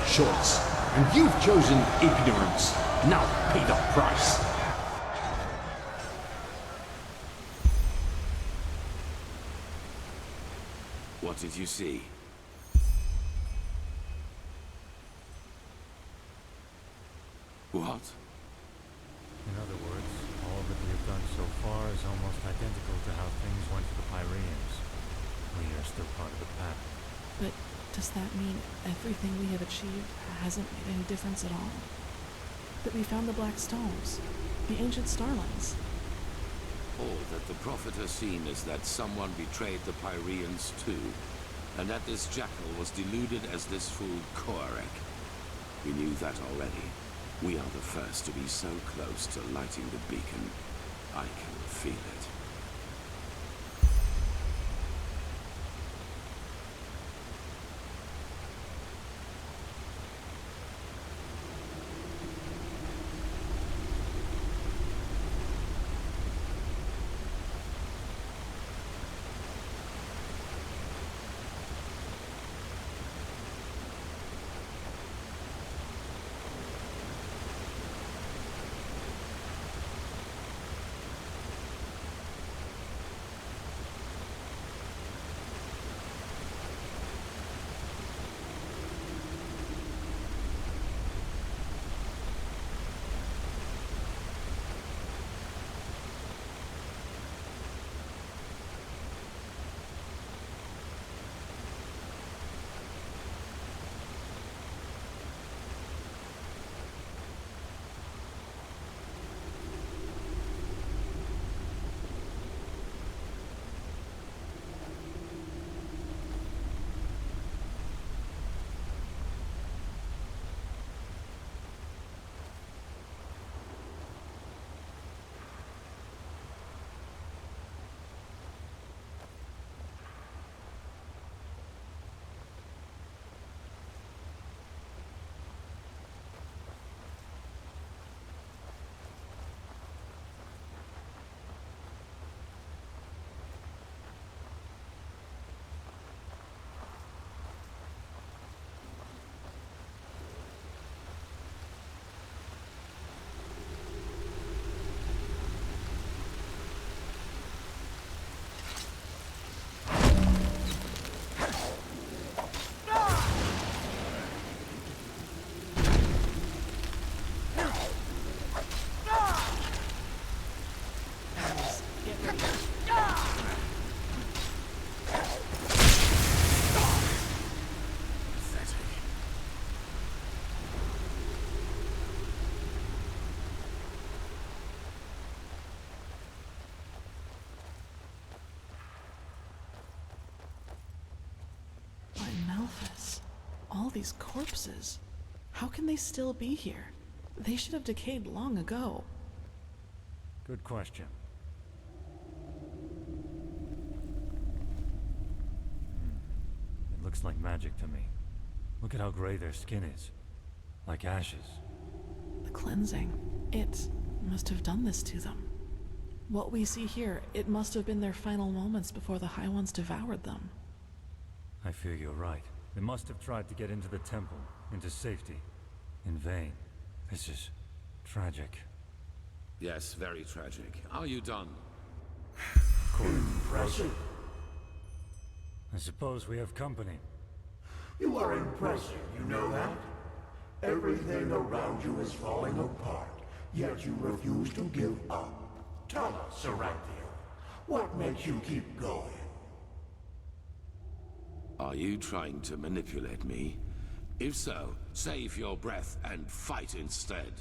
choice, and you've chosen ignorance. Now pay the price. What did you see? What? In other words, all that we have done so far is almost identical to how things went for the Pyreans. We are still part of the pattern. But does that mean everything we have achieved hasn't made any difference at all? That we found the Black Stones, the ancient starlings. All that the Prophet has seen is that someone betrayed the Pyreans too, and that this jackal was deluded as this fool Koarek. We knew that already. We are the first to be so close to lighting the beacon. I can feel it. All these corpses. How can they still be here? They should have decayed long ago. Good question. It looks like magic to me. Look at how gray their skin is. Like ashes. The cleansing. It must have done this to them. What we see here, it must have been their final moments before the High Ones devoured them. I fear you're right. They must have tried to get into the temple, into safety. In vain. This is tragic. Yes, very tragic. Are you done? Impressive. I suppose we have company. You are impressive, you know that? Everything around you is falling apart, yet you refuse to give up. Tell us, Saranthia, what makes you keep going? Are you trying to manipulate me? If so, save your breath and fight instead.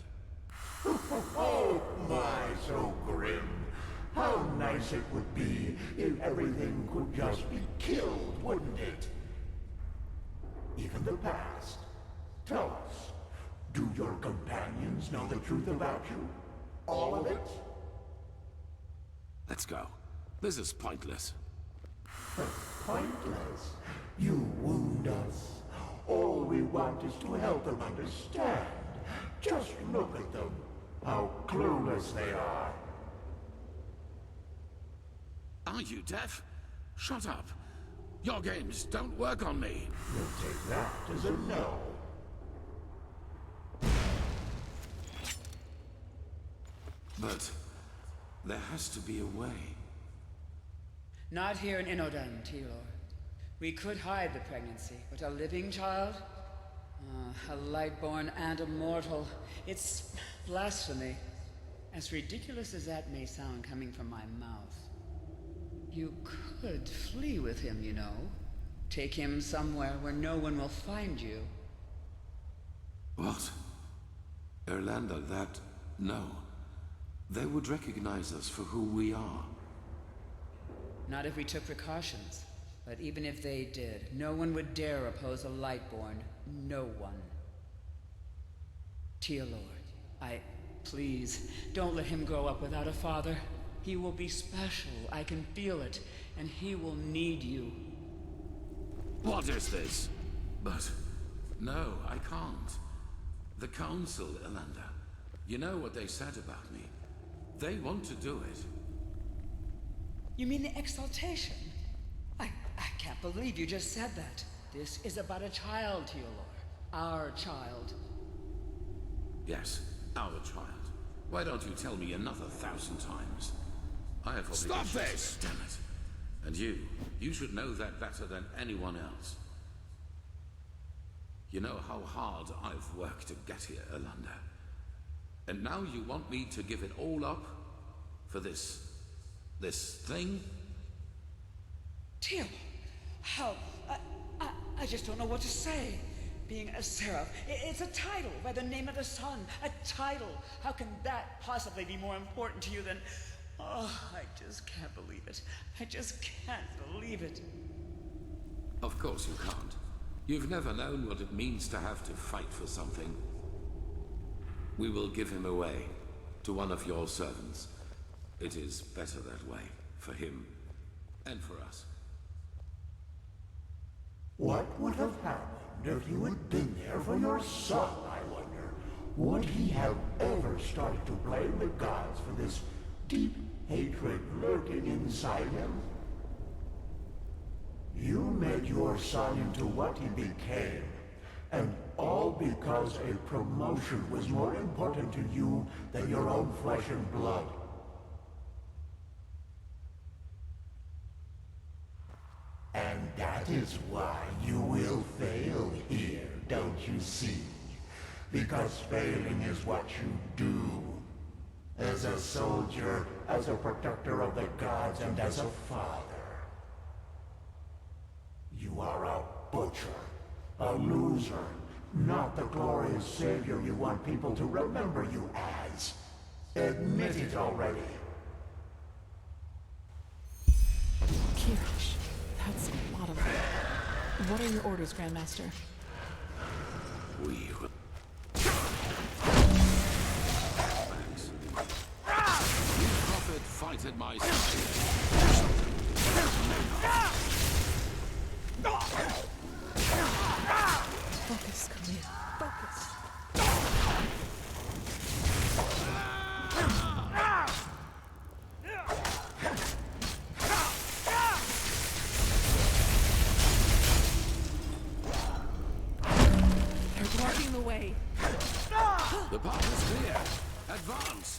Oh my, so grim. How nice it would be if everything could just be killed, wouldn't it? Even the past. Tell us, do your companions know the truth about you? All of it? Let's go. This is pointless. Pointless. You wound us. All we want is to help them understand. Just look at them. How clueless they are. Are you deaf? Shut up. Your games don't work on me. You'll take that as a no. But there has to be a way. Not here in Inodan, Tilor. We could hide the pregnancy, but a living child? A lightborn and a mortal. It's blasphemy. As ridiculous as that may sound coming from my mouth. You could flee with him, you know. Take him somewhere where no one will find you. What? Erlander, that... no. They would recognize us for who we are. Not if we took precautions. But even if they did, no one would dare oppose a Lightborn. No one. Tealord, please, don't let him grow up without a father. He will be special, I can feel it, and he will need you. What is this? But... no, I can't. The Council, Erlander. You know what they said about me. They want to do it. You mean the exaltation? I can't believe you just said that. This is about a child, Tealor. Our child. Yes, our child. Why don't you tell me another 1,000 times? I have Stop this! Damn it. And you should know that better than anyone else. You know how hard I've worked to get here, Erlander. And now you want me to give it all up? For this thing? Tealor, how? I just don't know what to say. Being a seraph, it's a title by the name of the sun. A title. How can that possibly be more important to you than... oh, I just can't believe it. I just can't believe it. Of course you can't. You've never known what it means to have to fight for something. We will give him away to one of your servants. It is better that way, for him and for us. What would have happened if you had been there for your son, I wonder? Would he have ever started to blame the gods for this deep hatred lurking inside him? You made your son into what he became, and all because a promotion was more important to you than your own flesh and blood. And that is why you will fail here, don't you see? Because failing is what you do. As a soldier, as a protector of the gods, and as a father. You are a butcher, a loser, not the glorious savior you want people to remember you as. Admit it already. Kirish, that's a lot of them. What are your orders, Grandmaster? We will... You prophet fight at my side. Focus, Khalid. Focus. They're blocking the way. The path is clear. Advance.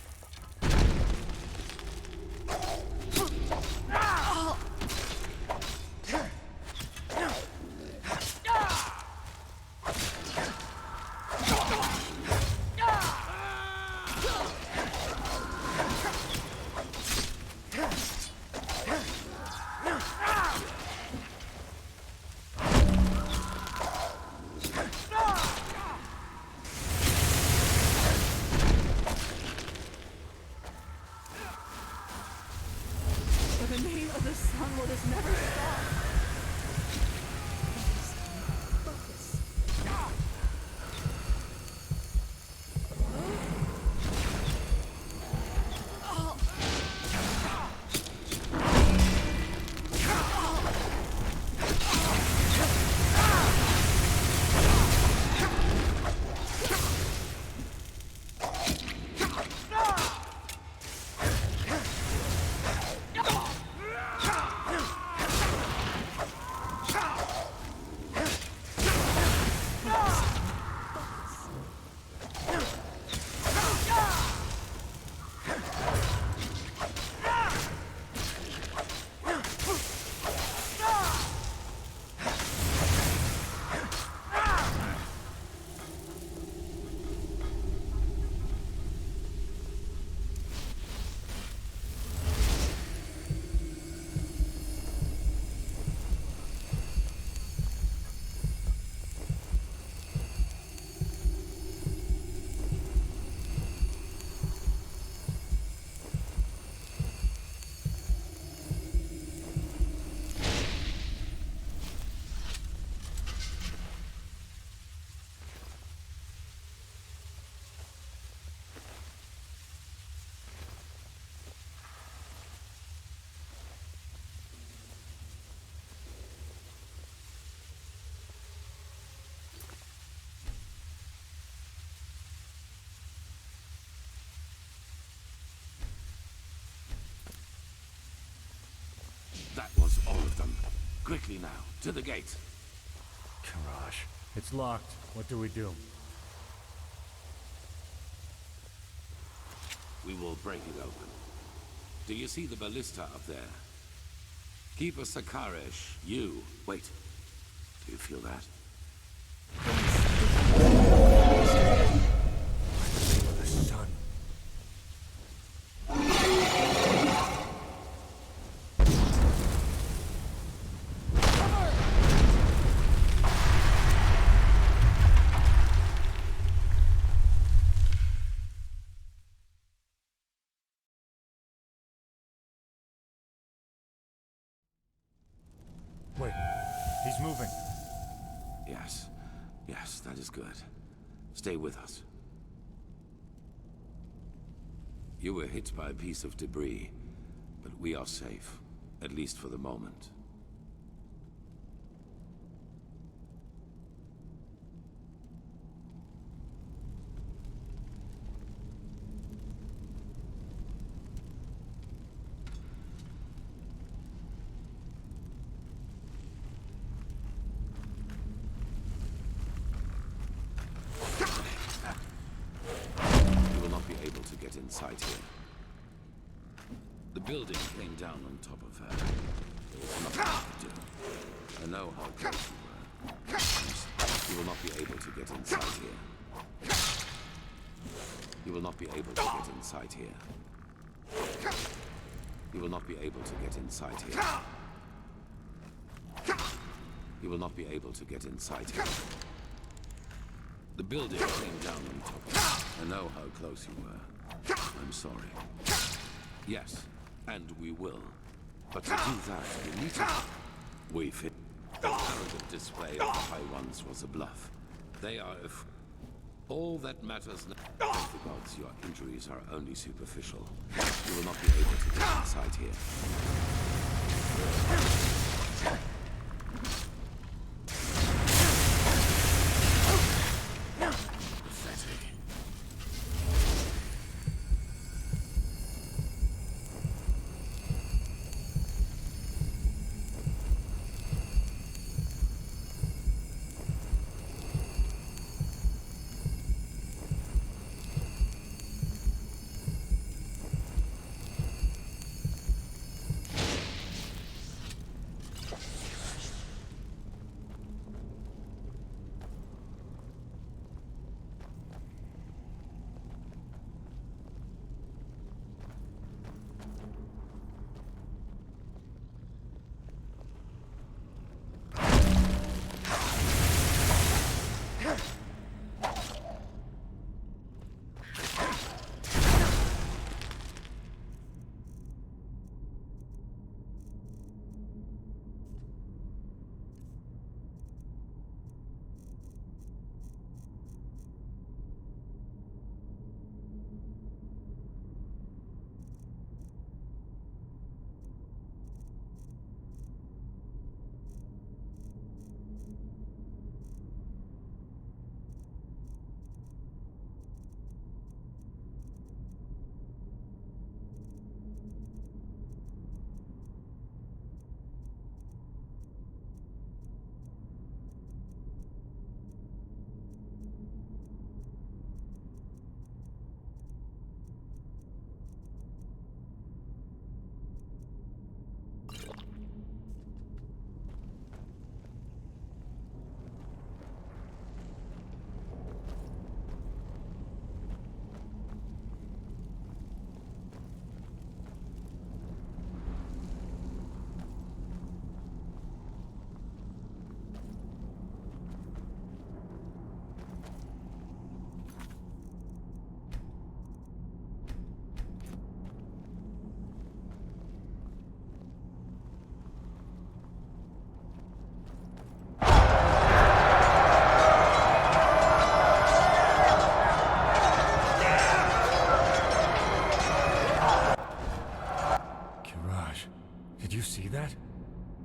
Quickly now, to the gate. Garage. It's locked. What do we do? We will break it open. Do you see the ballista up there? Keep a Sakarish. You. Wait. Do you feel that? The sun. Wait, he's moving. Yes. Yes, that is good. Stay with us. You were hit by a piece of debris, but we are safe, at least for the moment. Inside here. The building came down on top of her. There was nothing I could do. I know how close you were. You will not be able to get inside here. You will not be able to get inside here. You will not be able to get inside here. You will not be able to get inside here. The building came down on top of her. I know how close you were. I'm sorry. Yes, and we will. But to do that, we need to... We've hit... The arrogant display of the High Ones was a bluff. They are if... All that matters now... Thank the gods, your injuries are only superficial. You will not be able to get inside here.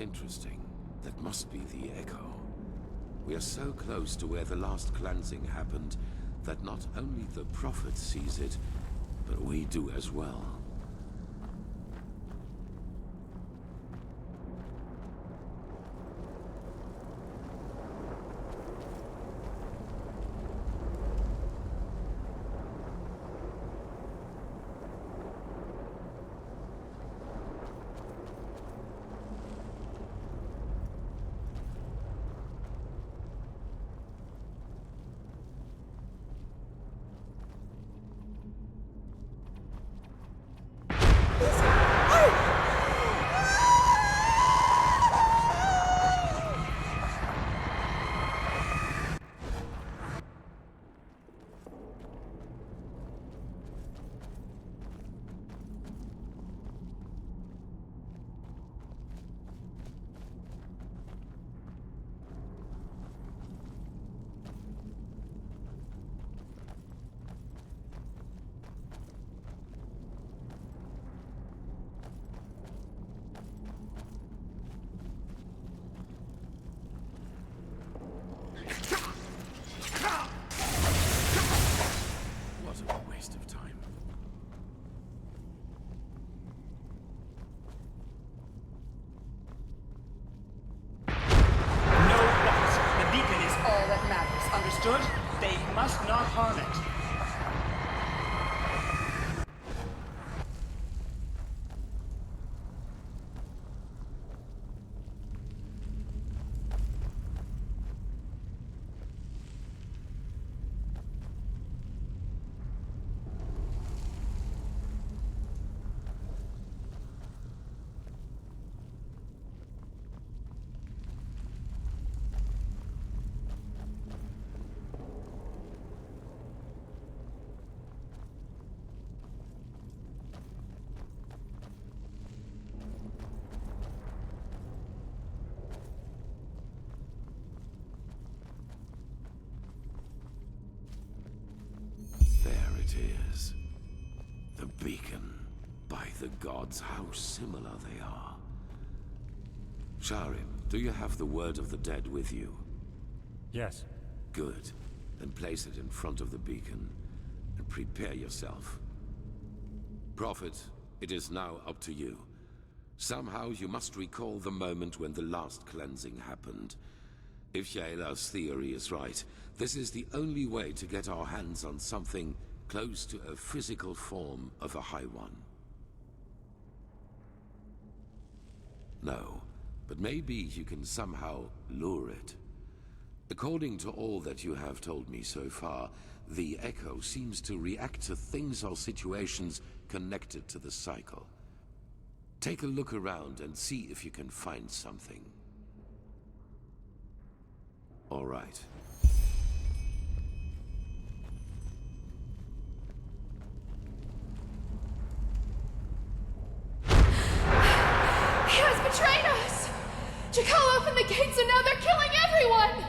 Interesting. That must be the echo. We are so close to where the last cleansing happened that not only the Prophet sees it, but we do as well. They must not harm it. The beacon. By the gods, how similar they are. Sharim, do you have the word of the dead with you? Yes. Good. Then place it in front of the beacon, and prepare yourself. Prophet, it is now up to you. Somehow you must recall the moment when the last cleansing happened. If Shayla's theory is right, this is the only way to get our hands on something close to a physical form of a High One. No, but maybe you can somehow lure it. According to all that you have told me so far, the Echo seems to react to things or situations connected to the cycle. Take a look around and see if you can find something. All right. He has betrayed us! Jakal opened the gates and now they're killing everyone!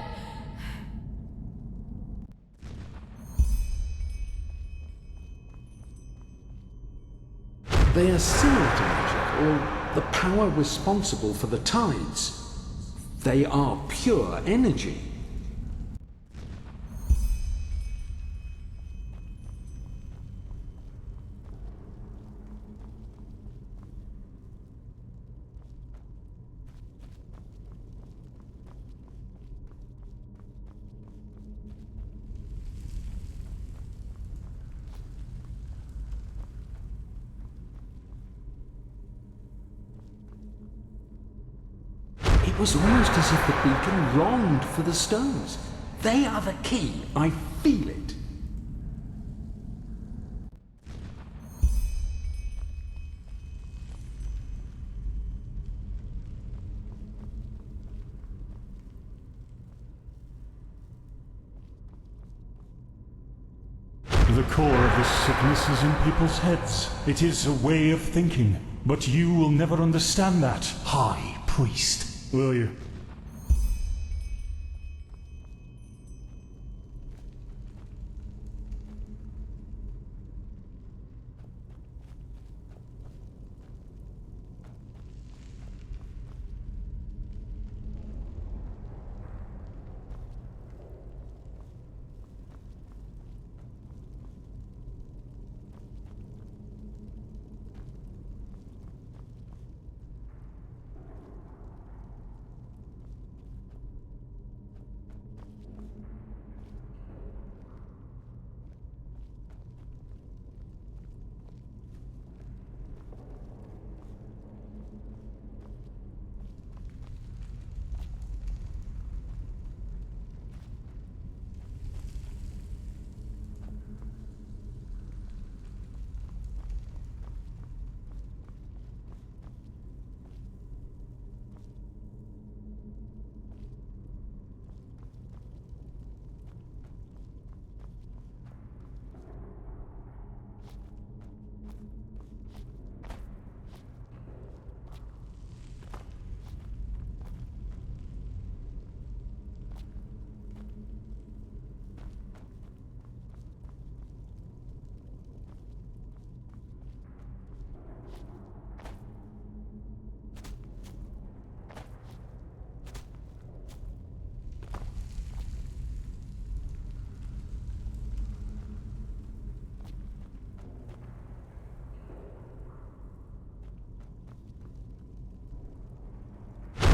They are similar to magic, or the power responsible for the tides. They are pure energy. It was almost as if the beacon longed for the stones. They are the key. I feel it. The core of this sickness is in people's heads. It is a way of thinking. But you will never understand that, High Priest. Will you?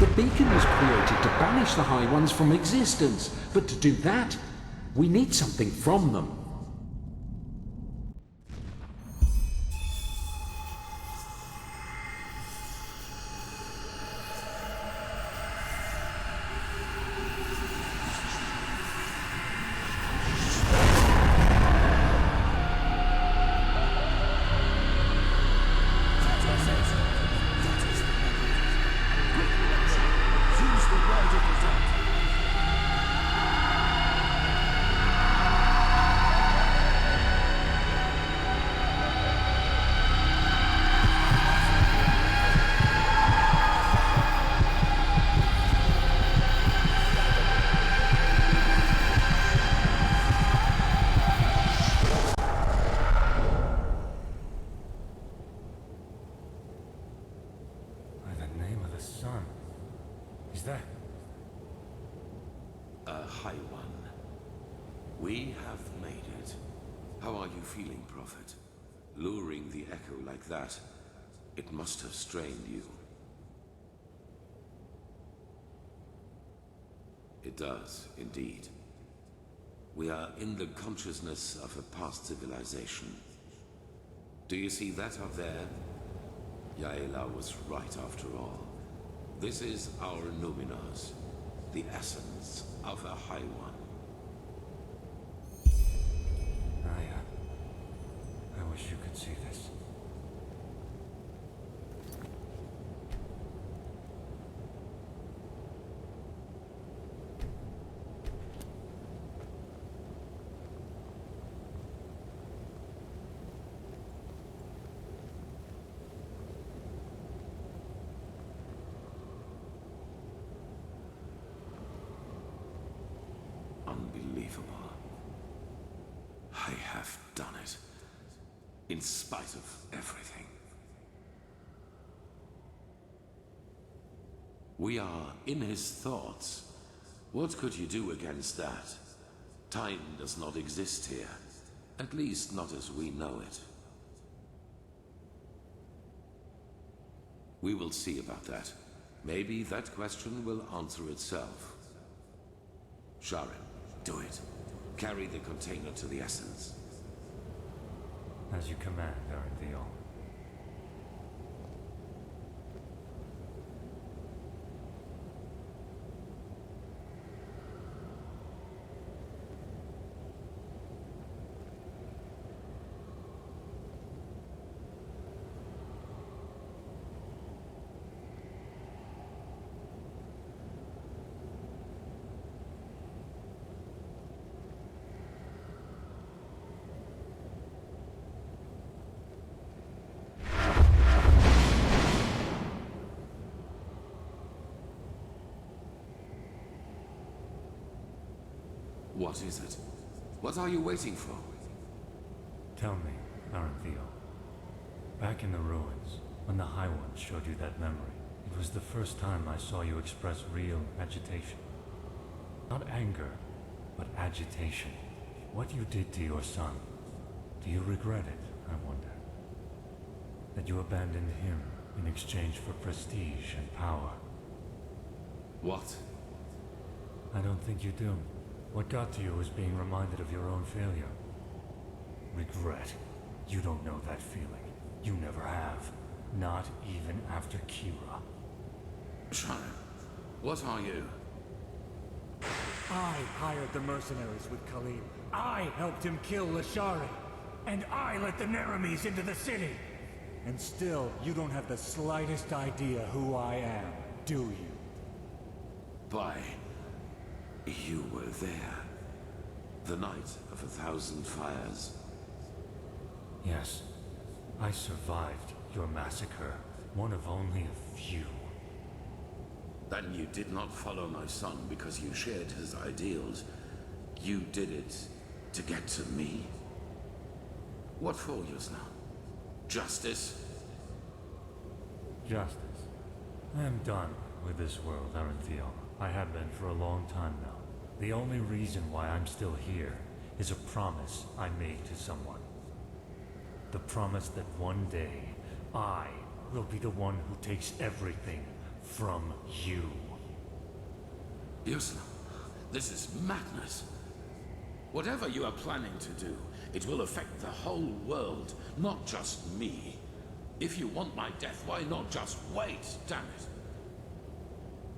The beacon was created to banish the High Ones from existence, but to do that, We need something from them. We have made it. How are you feeling, Prophet? Luring the echo like that, it must have strained you. It does, indeed. We are in the consciousness of a past civilization. Do you see that up there? Yaela was right after all. This is our Numinars, the essence of a High One. I wish you could see this. Unbelievable. I have done it. In spite of everything. We are in his thoughts. What could you do against that? Time does not exist here. At least not as we know it. We will see about that. Maybe that question will answer itself. Sharon, do it. Carry the container to the Essence. As you command, Arentheal. What is it? What are you waiting for? Tell me, Arentheal. Back in the ruins, when the High Ones showed you that memory, it was the first time I saw you express real agitation. Not anger, but agitation. What you did to your son, do you regret it, I wonder? That you abandoned him in exchange for prestige and power? What? I don't think you do. What got to you was being reminded of your own failure. Regret. You don't know that feeling. You never have. Not even after Kira. Sharon, what are you? I hired the mercenaries with Khalid. I helped him kill Lashari. And I let the Neramis into the city. And still, you don't have the slightest idea who I am, do you? By... you were there. The night of 1,000 fires. Yes. I survived your massacre. One of only a few. Then you did not follow my son because you shared his ideals. You did it to get to me. What for yous now? Justice? Justice. I am done with this world, Arentheal. I have been for a long time now. The only reason why I'm still here is a promise I made to someone. The promise that one day, I will be the one who takes everything from you. Yusla, this is madness. Whatever you are planning to do, it will affect the whole world, not just me. If you want my death, why not just wait, damn it?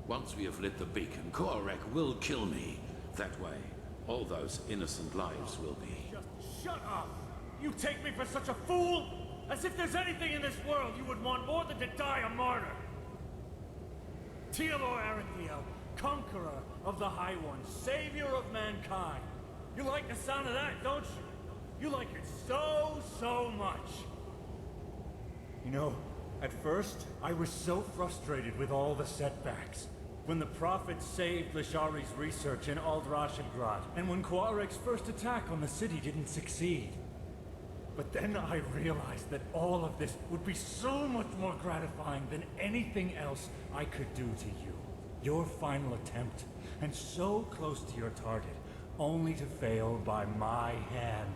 Once we have lit the beacon, Korek will kill me. That way, all those innocent lives will be... Just shut up! You take me for such a fool? As if there's anything in this world you would want more than to die a martyr! Teodor Aranthiel, conqueror of the High One, savior of mankind. You like the sound of that, don't you? You like it so much. You know, at first, I was so frustrated with all the setbacks. When the Prophet saved Lashari's research in Aldrashagrad, and when Koarek's first attack on the city didn't succeed. But then I realized that all of this would be so much more gratifying than anything else I could do to you. Your final attempt, and so close to your target, only to fail by my hand.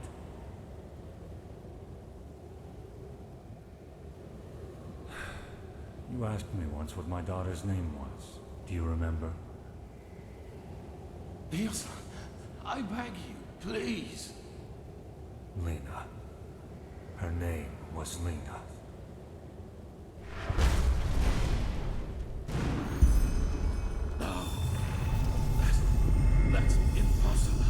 You asked me once what my daughter's name was. Do you remember? Nielsen, I beg you, please. Lena. Her name was Lena. No. That's impossible.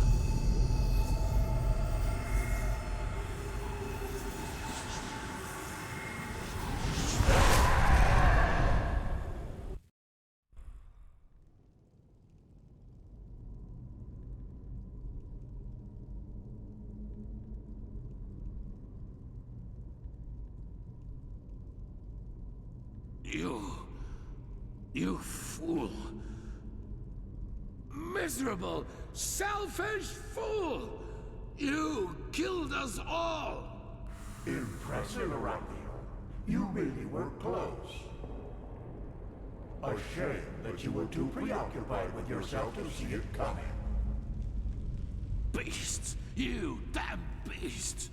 You fool. Miserable, selfish fool! You killed us all! Impressive, Aranthiel. You really were close. A shame that you were too preoccupied with yourself to see it coming. Beasts! You damn beasts!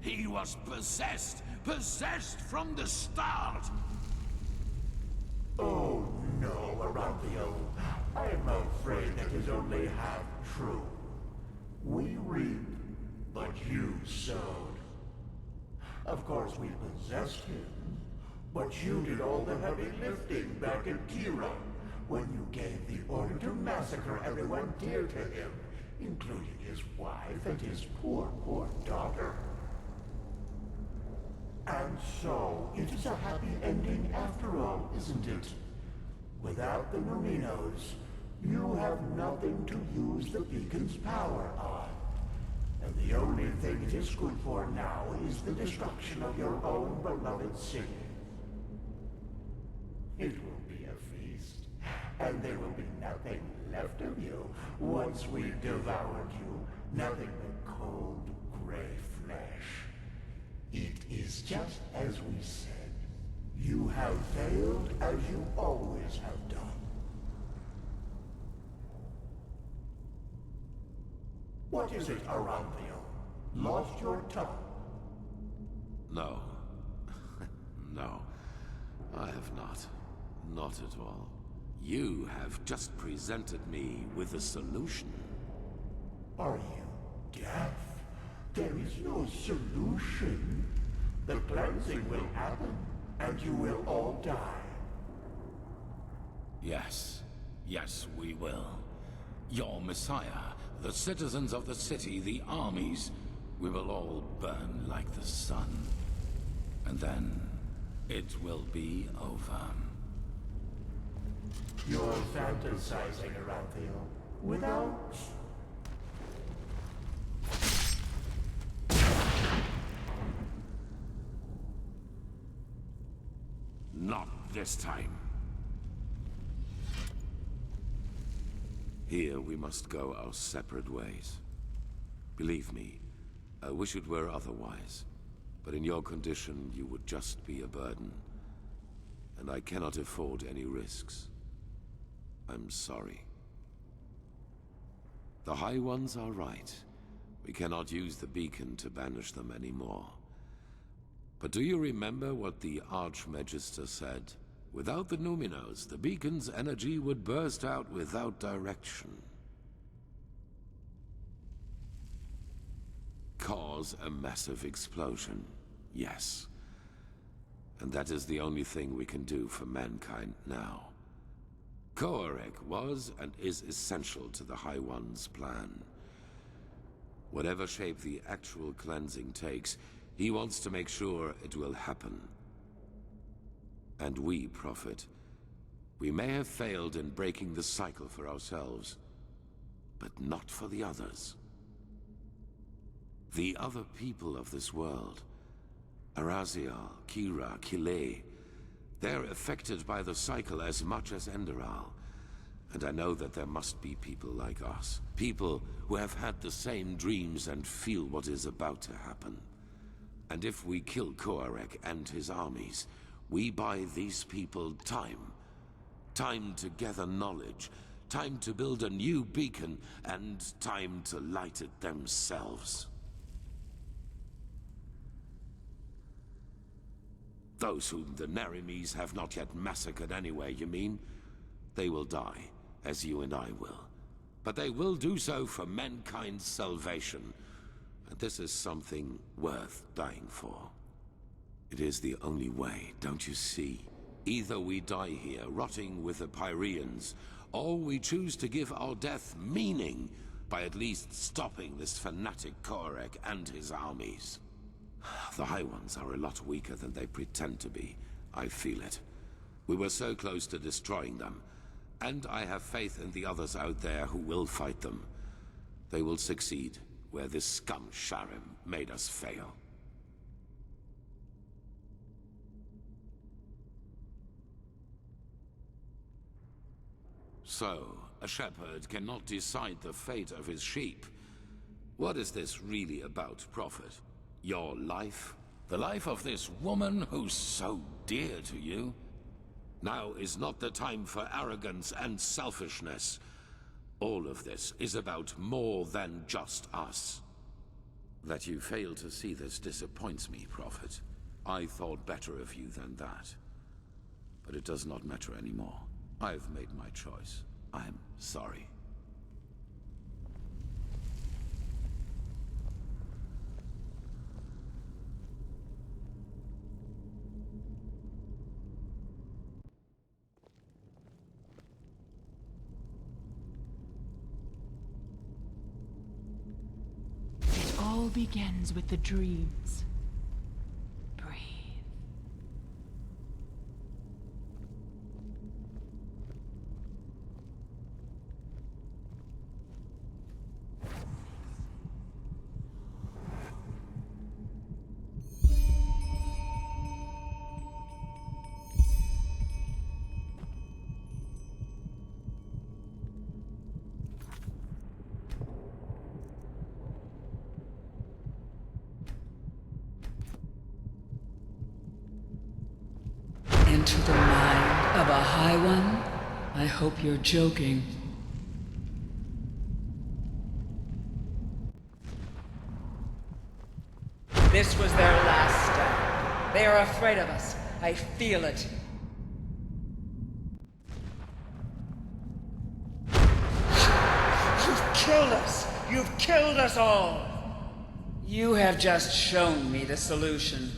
He was possessed! Possessed from the start! Oh no, Aranthiel. I'm afraid it is only half true. We reap, but you sowed. Of course we possessed him, but you did all the heavy lifting back in Kira, when you gave the order to massacre everyone dear to him, including his wife and his poor daughter. And so, it is a happy ending after all, isn't it? Without the Numinos, you have nothing to use the beacon's power on. And the only thing it is good for now is the destruction of your own beloved city. It will be a feast, and there will be nothing left of you once we devoured you. Nothing but cold, gray flesh. It is just as we said. You have failed as you always have done. What is it, Aranthiel? Lost your tongue? No. No. I have not. Not at all. You have just presented me with a solution. Are you deaf? There is no solution. The cleansing will happen, and you will all die. Yes. Yes, we will. Your Messiah, the citizens of the city, the armies, we will all burn like the sun. And then, it will be over. You're fantasizing, Aranthiel. Without... Not this time. Here we must go our separate ways. Believe me, I wish it were otherwise. But in your condition, you would just be a burden. And I cannot afford any risks. I'm sorry. The High Ones are right. We cannot use the beacon to banish them anymore. But do you remember what the Archmagister said? Without the Numinos, the beacon's energy would burst out without direction. was a massive explosion, yes. And that is the only thing we can do for mankind now. Koarek was and is essential to the High One's plan. Whatever shape the actual cleansing takes, he wants to make sure it will happen. And we, Prophet, we may have failed in breaking the cycle for ourselves, but not for the others. The other people of this world, Arazial, Kira, Kile, they're affected by the cycle as much as Enderal. And I know that there must be people like us. People who have had the same dreams and feel what is about to happen. And if we kill Koarek and his armies, we buy these people time. Time to gather knowledge, time to build a new beacon, and time to light it themselves. Those whom the Nerimes have not yet massacred anyway, you mean? They will die, as you and I will. But they will do so for mankind's salvation. And this is something worth dying for. It is the only way, don't you see? Either we die here, rotting with the Pyreans, or we choose to give our death meaning by at least stopping this fanatic Koarek and his armies. The High Ones are a lot weaker than they pretend to be. I feel it. We were so close to destroying them, and I have faith in the others out there who will fight them. They will succeed where this scum Sharim made us fail. So, a shepherd cannot decide the fate of his sheep. What is this really about, Prophet? Your life? The life of this woman who's so dear to you? Now is not the time for arrogance and selfishness. All of this is about more than just us. That you fail to see this disappoints me, Prophet. I thought better of you than that. But it does not matter anymore. I've made my choice. I'm sorry. It all begins with the dreams. Breathe. Into the mind of a High One? I hope you're joking. This was their last stand. They are afraid of us. I feel it. You've killed us! You've killed us all! You have just shown me the solution.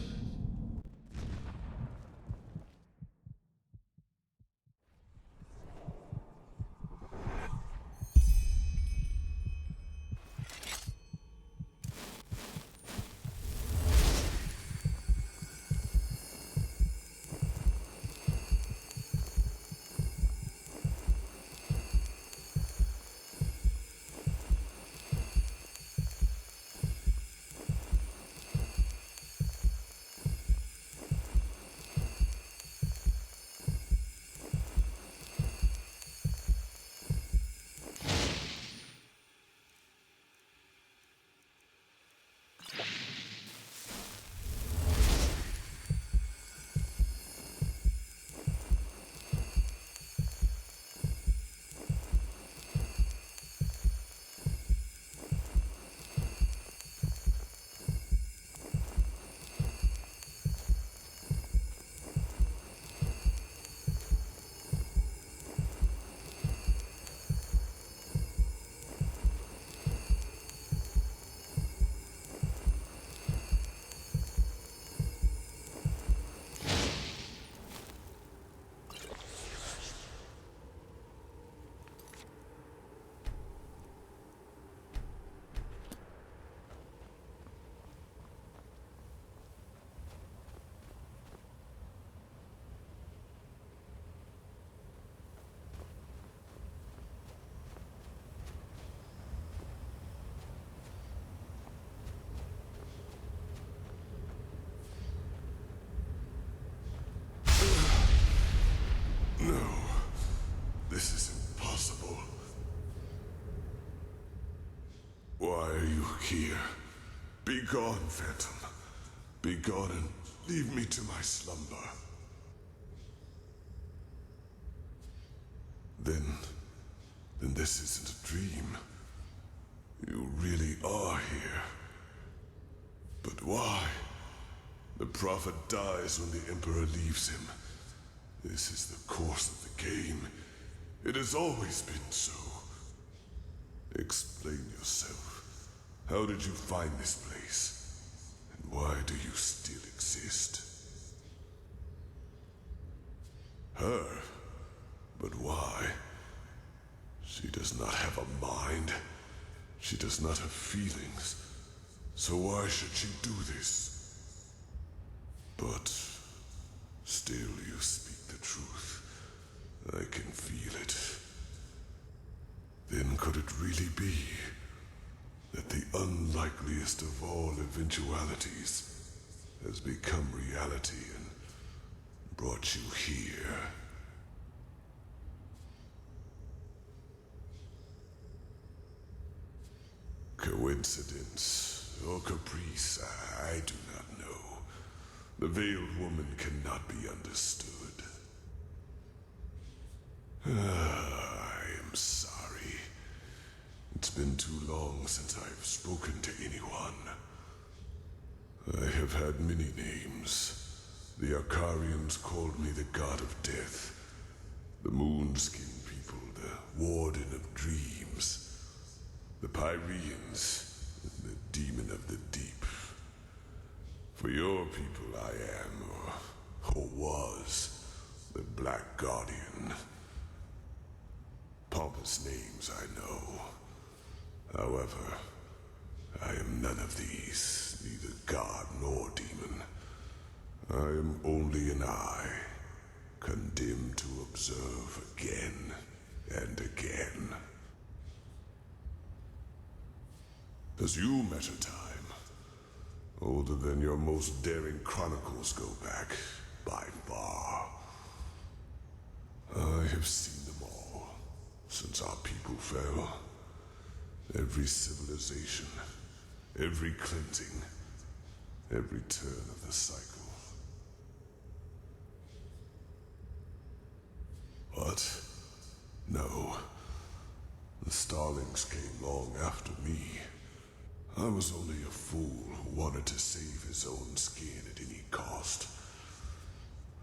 Look here. Be gone, Phantom. Be gone and leave me to my slumber. Then this isn't a dream. You really are here. But why? The Prophet dies when the Emperor leaves him. This is the course of the game. It has always been so. Explain yourself. How did you find this place? And why do you still exist? Her? But why? She does not have a mind. She does not have feelings. So why should she do this? But still you speak the truth. I can feel it. Then could it really be that the unlikeliest of all eventualities has become reality and brought you here? Coincidence or caprice, I do not know. The veiled woman cannot be understood. I am sorry. It's been too long since I've spoken to anyone. I have had many names. The Akarians called me the God of Death. The Moonskin people, the Warden of Dreams. The Pyreans, the Demon of the Deep. For your people I am, or was, the Black Guardian. Pompous names, I know. However, I am none of these, neither god nor demon. I am only an eye, condemned to observe again and again. As you measure time, older than your most daring chronicles go back, by far. I have seen them all, since our people fell. Every civilization, every cleansing, every turn of the cycle. But, no. The Starlings came long after me. I was only a fool who wanted to save his own skin at any cost.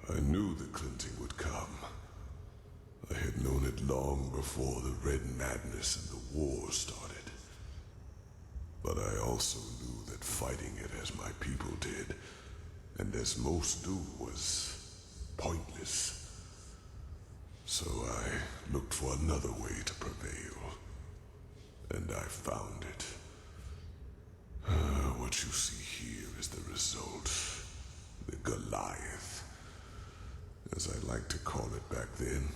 I knew the cleansing would come. I had known it long before the Red Madness and the war started. But I also knew that fighting it as my people did, and as most do, was pointless. So I looked for another way to prevail. And I found it. What you see here is the result. The Goliath, as I liked to call it back then.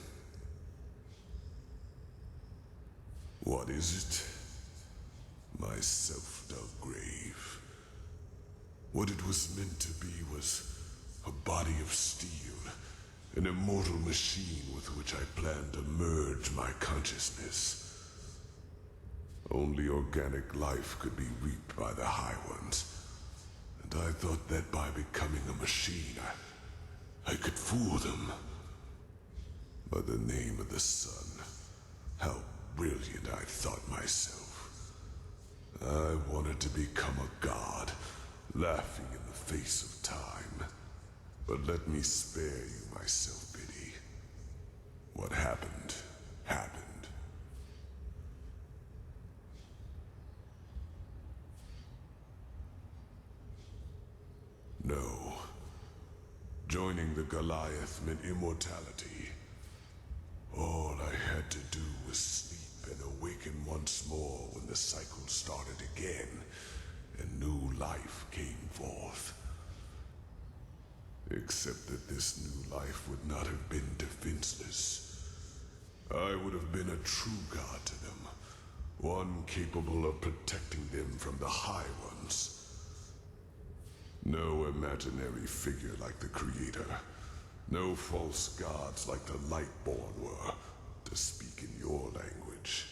What is it? My self-dug grave. What it was meant to be was a body of steel, an immortal machine with which I planned to merge my consciousness. Only organic life could be reaped by the High Ones, and I thought that by becoming a machine, I could fool them. By the name of the sun, how brilliant I thought myself. I wanted to become a god, laughing in the face of time. But let me spare you my self-pity. What happened, happened. No. Joining the Goliath meant immortality. All I had to do was sleep and awaken once more when the cycle started again, and new life came forth. Except that this new life would not have been defenseless. I would have been a true god to them, one capable of protecting them from the High Ones. No imaginary figure like the Creator. No false gods like the Lightborn were, to speak in your language.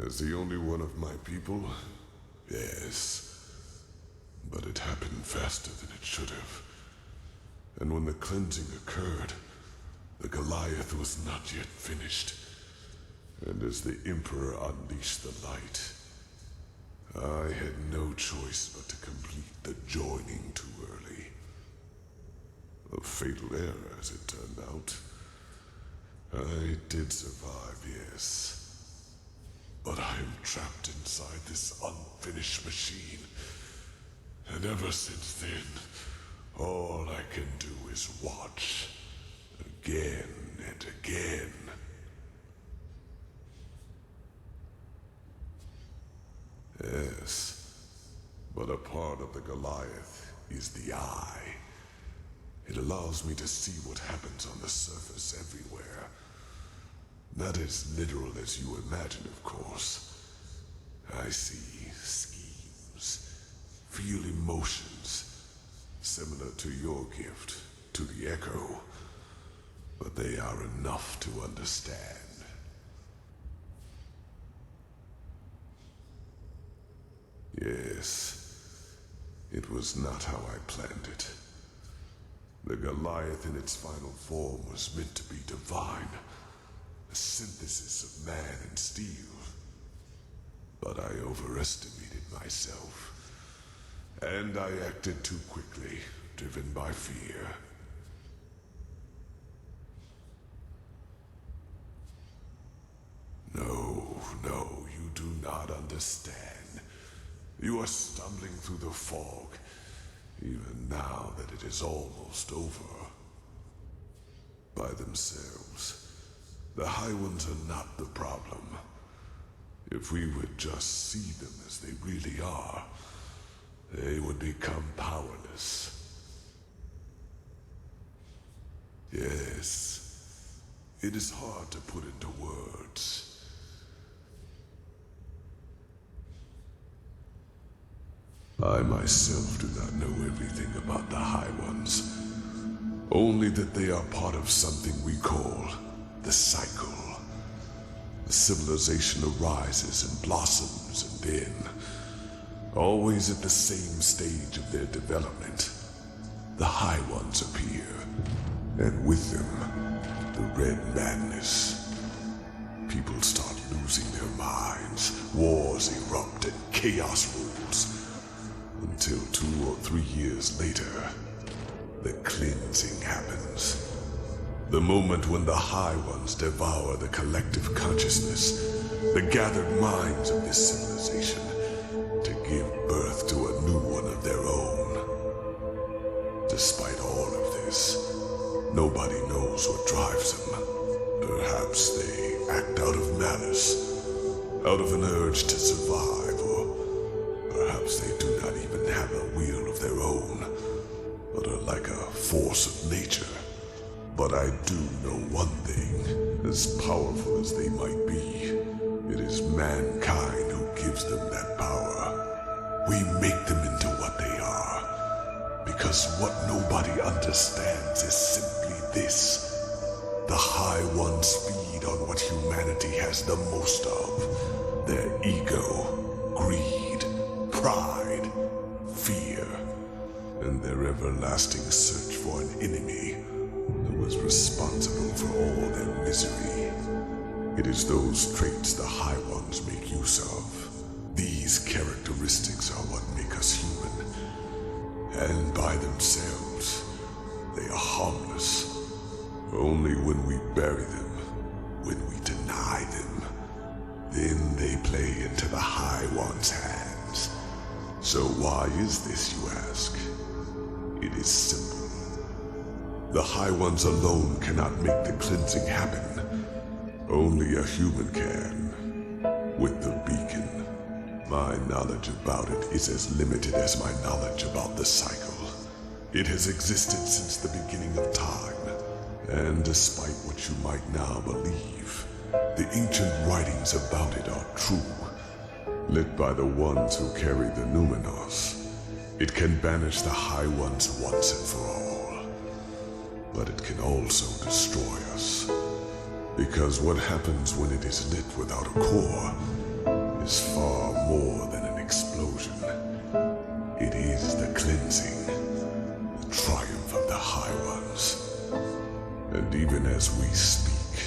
As the only one of my people, yes. But it happened faster than it should have. And when the cleansing occurred, the Goliath was not yet finished. And as the Emperor unleashed the light, I had no choice but to complete the joining too early. A fatal error, as it turned out. I did survive, yes. But I am trapped inside this unfinished machine. And ever since then, all I can do is watch. Again and again. Yes, but a part of the Goliath is the eye. It allows me to see what happens on the surface everywhere. Not as literal as you imagine, of course. I see schemes, feel emotions, similar to your gift, to the Echo. But they are enough to understand. Yes, it was not how I planned it. The Goliath in its final form was meant to be divine, a synthesis of man and steel. But I overestimated myself, and I acted too quickly, driven by fear. No, you do not understand. You are stumbling through the fog, even now that it is almost over. By themselves, the High Ones are not the problem. If we would just see them as they really are, they would become powerless. Yes, it is hard to put into words. I myself do not know everything about the High Ones. Only that they are part of something we call the cycle. A civilization arises and blossoms, and then, always at the same stage of their development, the High Ones appear, and with them, the Red Madness. People start losing their minds, wars erupt, and chaos rules. Until 2 or 3 years later, the cleansing happens. The moment when the High Ones devour the collective consciousness, the gathered minds of this civilization, to give birth to a new one of their own. Despite all of this, nobody knows what drives them. Perhaps they act out of malice, out of an urge to survive, or perhaps they do not even have a will of their own, but are like a force of nature. But I do know one thing, as powerful as they might be, it is mankind who gives them that power. We make them into what they are, because what nobody understands is simply this. The High Ones feed on what humanity has the most of, their ego, greed, pride, fear, and their everlasting search for an enemy who was responsible for all their misery. It is those traits the High Ones make use of. These characteristics are what make us human. And by themselves, they are harmless. Only when we bury them, when we deny them, then they play into the High One's hands. So why is this, you ask? It is simple. The High Ones alone cannot make the cleansing happen. Only a human can. With the beacon, my knowledge about it is as limited as my knowledge about the cycle. It has existed since the beginning of time, and despite what you might now believe, the ancient writings about it are true. Lit by the ones who carry the Numenos, it can banish the High Ones once and for all. But it can also destroy us. Because what happens when it is lit without a core is far more than an explosion. It is the cleansing, the triumph of the High Ones. And even as we speak,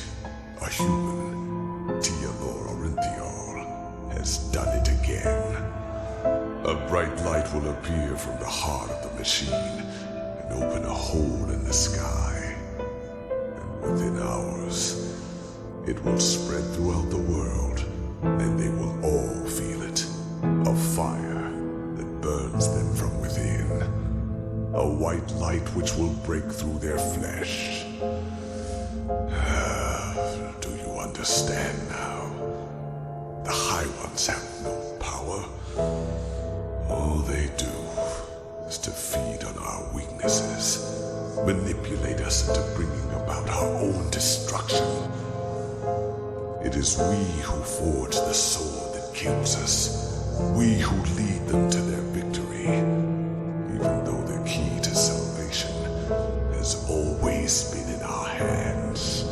a human, Teodor Orinthiol, has done it again. A bright light will appear from the heart of the machine and open a hole in the sky. And within hours, it will spread throughout the world, and they will all feel it. A fire that burns them from within. A white light which will break through their flesh. Do you understand now? The High Ones have no power. All they do is to feed on our weaknesses, manipulate us into bringing about our own destruction. It is we who forge the sword that kills us, we who lead them to their victory, even though the key to salvation has always been in our hands.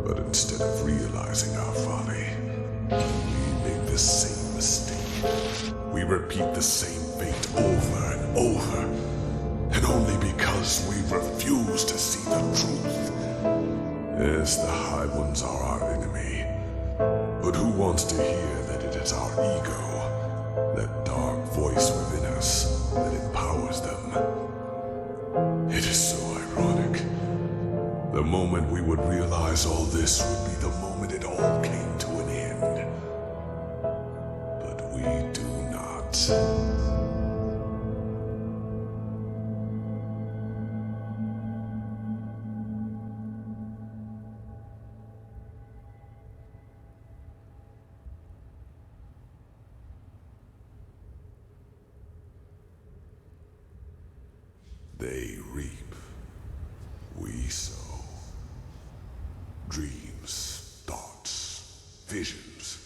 But instead of realizing our folly, we make the same mistake. We repeat the same fate over and over, and only because we refuse to see the truth. Yes, the High Ones are our enemy, but who wants to hear that it is our ego, that dark voice within us, that empowers them? It is so ironic. The moment we would realize all this would be the moment it all came to an end. But we do not. They reap, we sow. Dreams, thoughts, visions,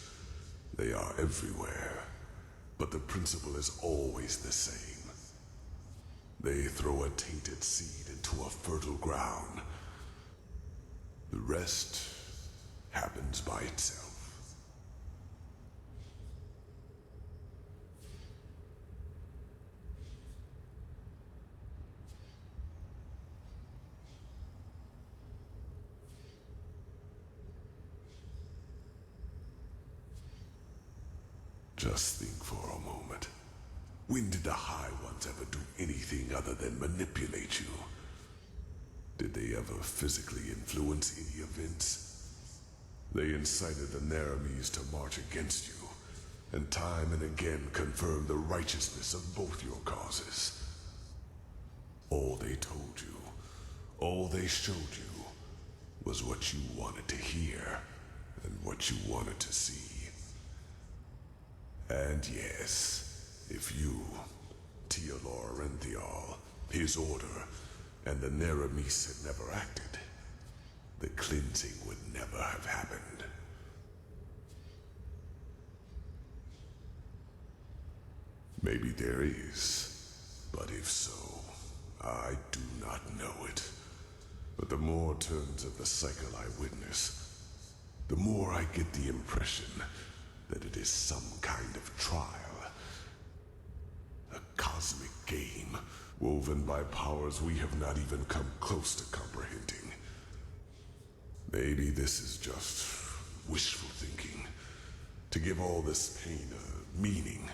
they are everywhere, but the principle is always the same. They throw a tainted seed into a fertile ground. The rest happens by itself. Just think for a moment. When did the High Ones ever do anything other than manipulate you? Did they ever physically influence any events? They incited the Naramis to march against you, and time and again confirmed the righteousness of both your causes. All they told you, all they showed you, was what you wanted to hear, and what you wanted to see. And yes, if you, Teodor Orinthiol, his order, and the Naramis had never acted, the cleansing would never have happened. Maybe there is, but if so, I do not know it. But the more turns of the cycle I witness, the more I get the impression that it is some kind of trial. A cosmic game, woven by powers we have not even come close to comprehending. Maybe this is just wishful thinking, to give all this pain a meaning,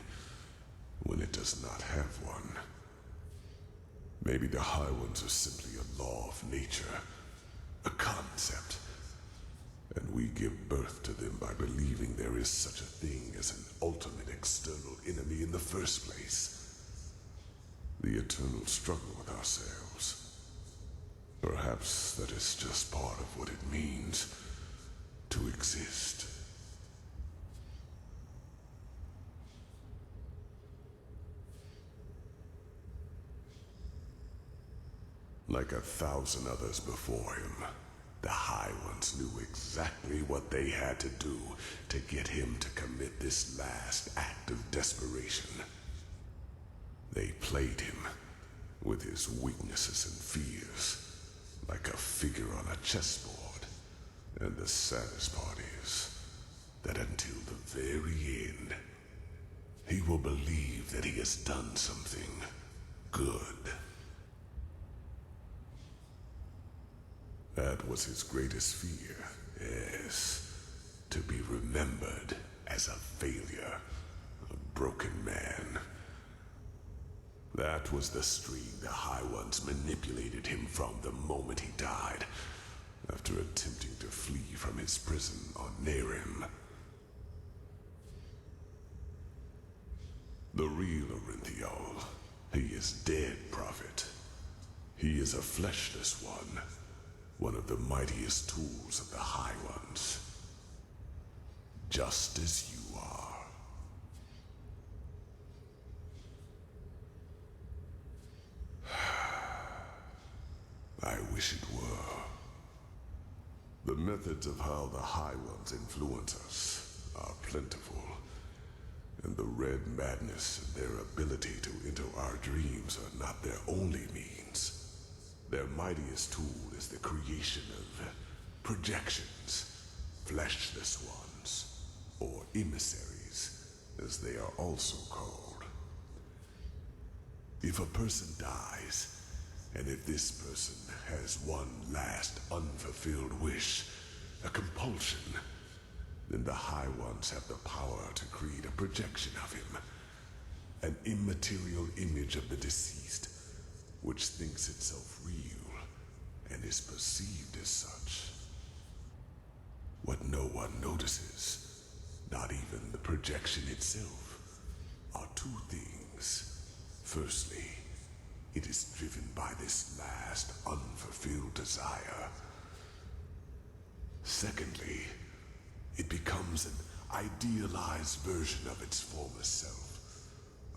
when it does not have one. Maybe the High Ones are simply a law of nature, a concept, and we give birth to them by believing there is such a thing as an ultimate external enemy in the first place. The eternal struggle with ourselves. Perhaps that is just part of what it means to exist. Like 1,000 others before him, the High Ones knew exactly what they had to do to get him to commit this last act of desperation. They played him with his weaknesses and fears, like a figure on a chessboard. And the saddest part is that until the very end, he will believe that he has done something good. That was his greatest fear, yes. To be remembered as a failure, a broken man. That was the string the High Ones manipulated him from the moment he died, after attempting to flee from his prison on Nerim. The real Orinthiol, he is dead, Prophet. He is a fleshless one of the mightiest tools of the High Ones. Just as you are. I wish it were. The methods of how the High Ones influence us are plentiful, and the Red Madness and their ability to enter our dreams are not their only means. Their mightiest tool is the creation of projections, fleshless ones, or emissaries, as they are also called. If a person dies, and if this person has one last unfulfilled wish, a compulsion, then the High Ones have the power to create a projection of him, an immaterial image of the deceased, which thinks itself real and is perceived as such. What no one notices, not even the projection itself, are two things. Firstly, it is driven by this last unfulfilled desire. Secondly, it becomes an idealized version of its former self,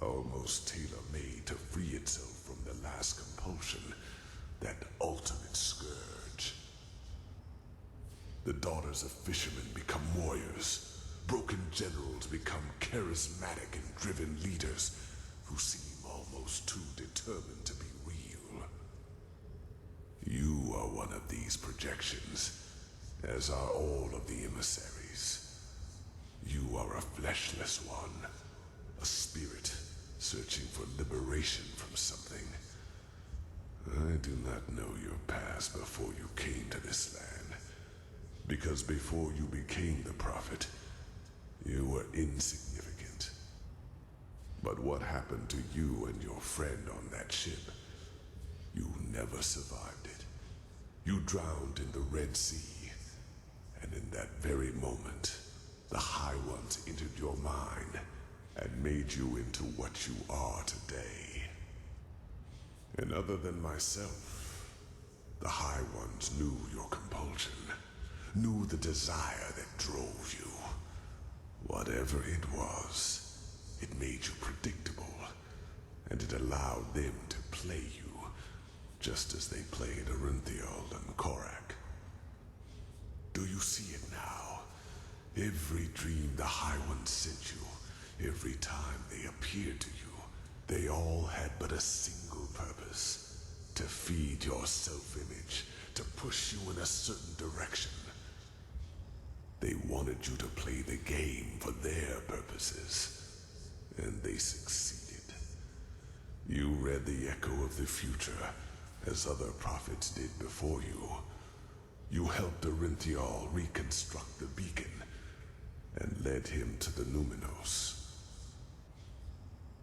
almost tailor-made to free itself from the last compulsion, that ultimate scourge. The daughters of fishermen become warriors. Broken generals become charismatic and driven leaders who seem almost too determined to be real. You are one of these projections, as are all of the emissaries. You are a fleshless one, a spirit searching for liberation from something. I do not know your past before you came to this land, because before you became the Prophet, you were insignificant. But what happened to you and your friend on that ship? You never survived it. You drowned in the Red Sea, and in that very moment, the High Ones entered your mind and made you into what you are today. And other than myself, the High Ones knew your compulsion, knew the desire that drove you. Whatever it was, it made you predictable, and it allowed them to play you, just as they played Orinthiol and Korak. Do you see it now? Every dream the High Ones sent you, every time they appeared to you, they all had but a single purpose: to feed your self-image, to push you in a certain direction. They wanted you to play the game for their purposes, and they succeeded. You read the echo of the future, as other prophets did before you. You helped Orinthiol reconstruct the beacon, and led him to the Numinos.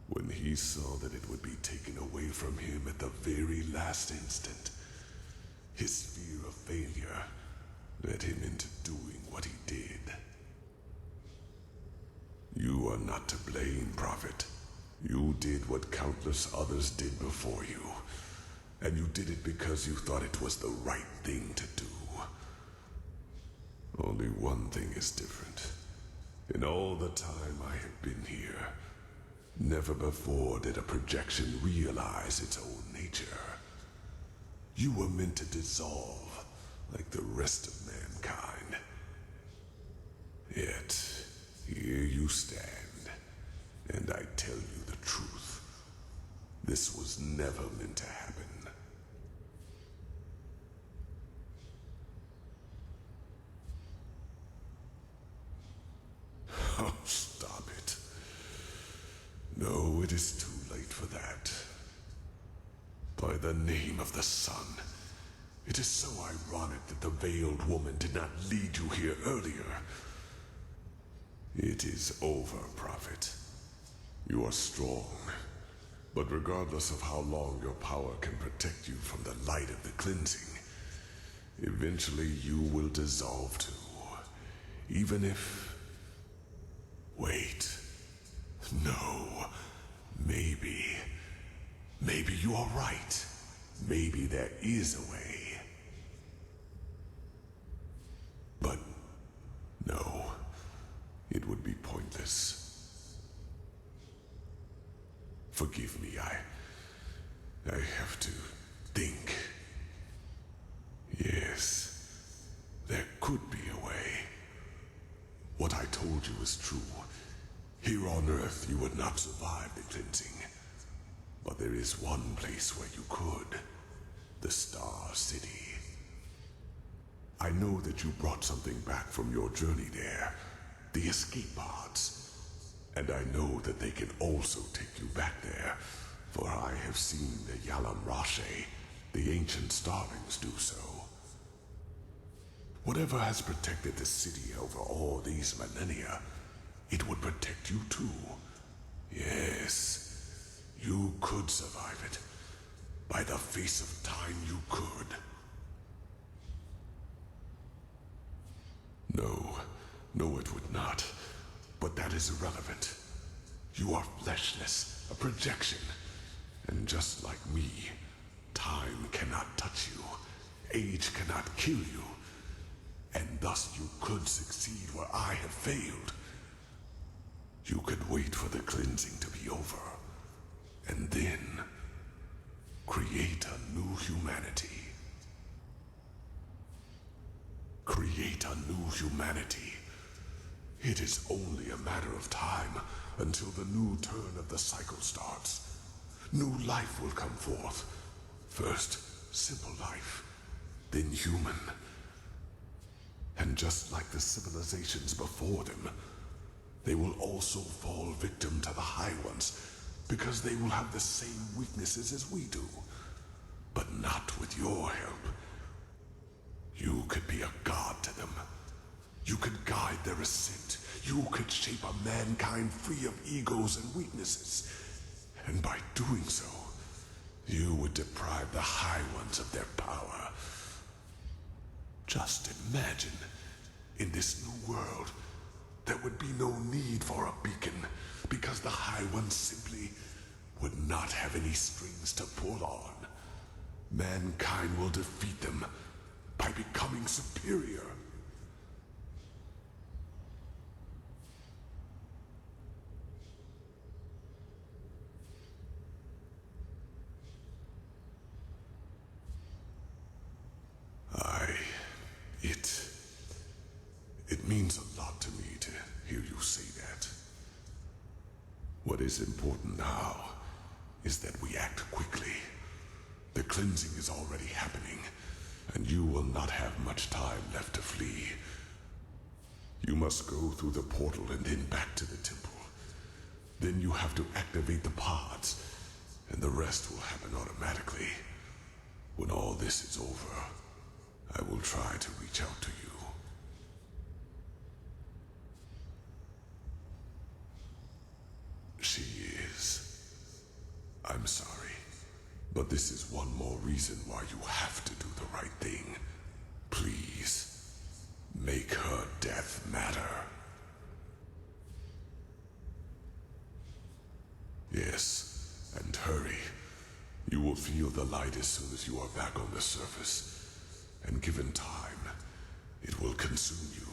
When he saw that it would be taken away from him at the very last instant, his fear of failure led him into doing what he did. You are not to blame, Prophet. You did what countless others did before you, and you did it because you thought it was the right thing to do. Only one thing is different. In all the time I have been here, never before did a projection realize its own nature. You were meant to dissolve like the rest of mankind. Yet, here you stand, and I tell you the truth. This was never meant to happen. Oh, stop it. No, it is too late for that. By the name of the sun, it is so ironic that the veiled woman did not lead you here earlier. It is over, Prophet. You are strong, but regardless of how long your power can protect you from the light of the cleansing, eventually you will dissolve too. Even if... Wait. No. Maybe you are right. Maybe there is a way. But no, it would be pointless. Forgive me, I have to think. Yes, there could be a way. What I told you is true. Here on Earth, you would not survive the cleansing. But there is one place where you could. The Star City. I know that you brought something back from your journey there. The escape pods. And I know that they can also take you back there. For I have seen the Yalam Rashe, the ancient starlings, do so. Whatever has protected the city over all these millennia, it would protect you too. Yes, you could survive it. By the face of time, you could. No, it would not. But that is irrelevant. You are fleshless, a projection. And just like me, time cannot touch you. Age cannot kill you. And thus you could succeed where I have failed. You could wait for the cleansing to be over. And then create a new humanity. Create a new humanity. It is only a matter of time until the new turn of the cycle starts. New life will come forth. First, simple life, then human. And just like the civilizations before them, they will also fall victim to the High Ones, because they will have the same weaknesses as we do. But not with your help. You could be a god to them. You could guide their ascent. You could shape a mankind free of egos and weaknesses. And by doing so, you would deprive the High Ones of their power. Just imagine, in this new world, there would be no need for a beacon, because the High Ones simply would not have any strings to pull on. Mankind will defeat them by becoming superior. It means a lot to me to hear you say that. What is important now is that we act quickly. The cleansing is already happening, and you will not have much time left to flee. You must go through the portal and then back to the temple. Then you have to activate the pods, and the rest will happen automatically. When all this is over, I will try to reach out to you. She is. I'm sorry, but this is one more reason why you have to do the right thing. Please, make her death matter. Yes, and hurry. You will feel the light as soon as you are back on the surface. And given time, it will consume you.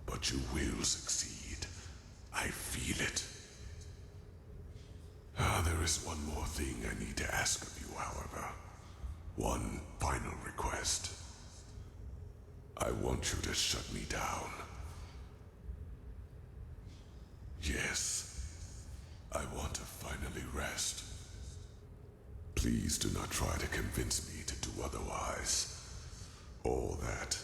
But you will succeed. I feel it. There is one more thing I need to ask of you, however. One final request. I want you to shut me down. Yes, I want to finally rest. Please do not try to convince me to do otherwise. All that.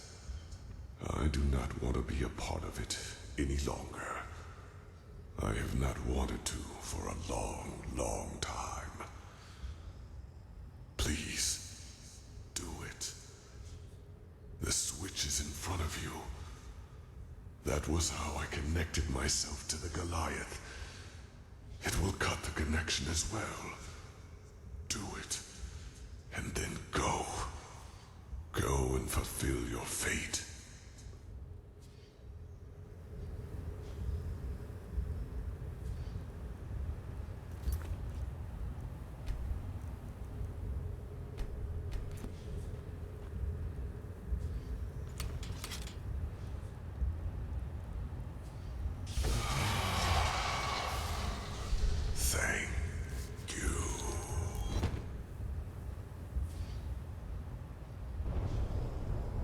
I do not want to be a part of it any longer. I have not wanted to for a long, long time. Please, do it. The switch is in front of you. That was how I connected myself to the Goliath. It will cut the connection as well. Do it, and then go. Go and fulfill your fate. Thank you.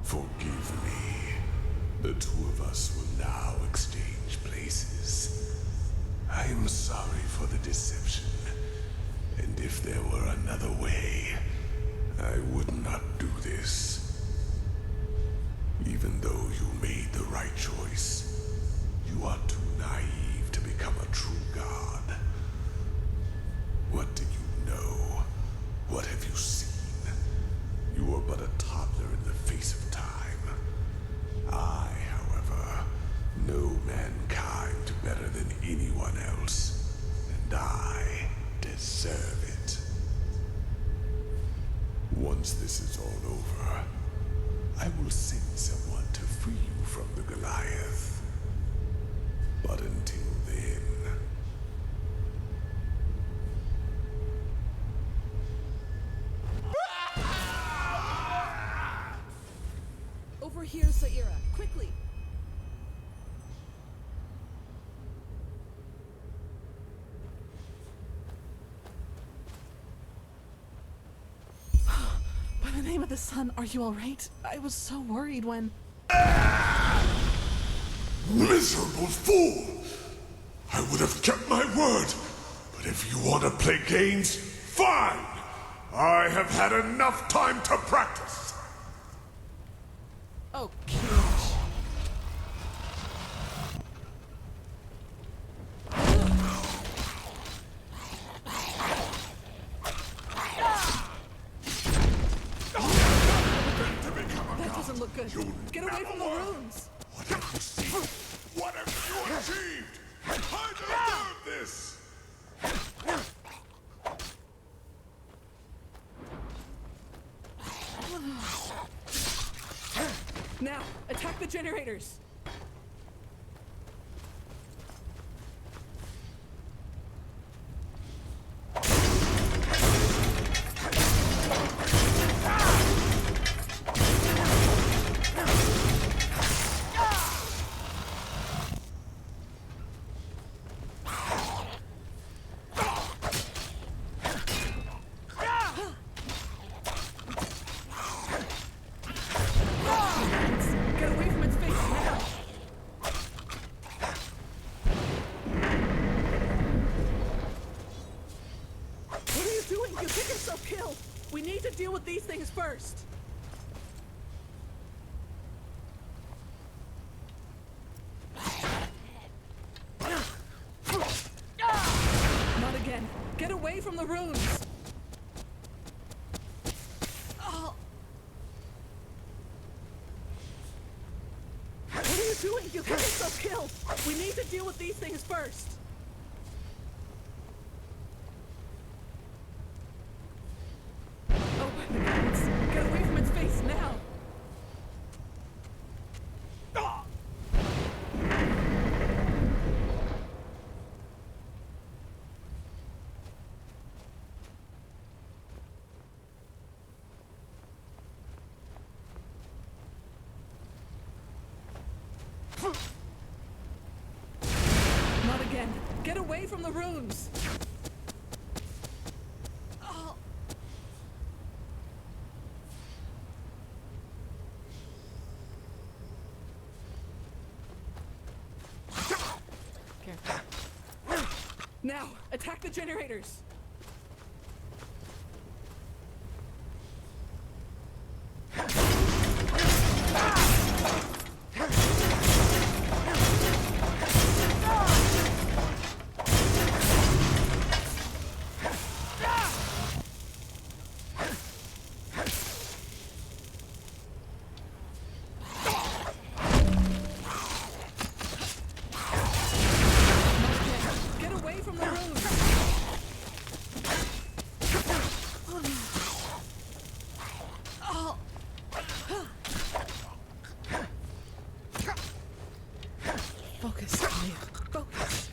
Forgive me. The two of us will now exchange places. I am sorry for the deception. And if there were another way, I would not do this. Even though you made the right choice, you are too naive to become a true god. What do you know? What have you seen? You are but a toddler in the face of time. I, however, know mankind better than anyone else, and I deserve it. Once this is all over, I will send someone to free you from the Goliath. But until then... Over here, Saira, quickly! By the name of the sun, are you alright? I was so worried when... Miserable fool! I would have kept my word, but if you want to play games, fine! I have had enough time to practice! Oh, gosh. That doesn't look good. Get away from the runes! What have you seen? What have you achieved? I deserve this! Now, attack the generators! We need to deal with these things first. Not again. Get away from the runes. Oh. What are you doing? You'll get yourself killed. We need to deal with these things first. Get away from its face now! Not again. Get away from the runes! Now, attack the generators! Focus, Talia. Focus.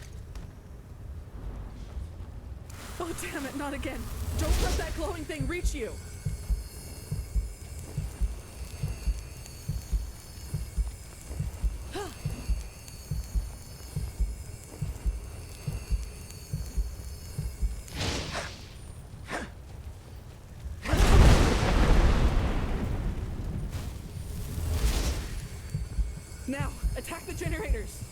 Oh, damn it, not again. Don't let that glowing thing reach you. Now, attack the generators!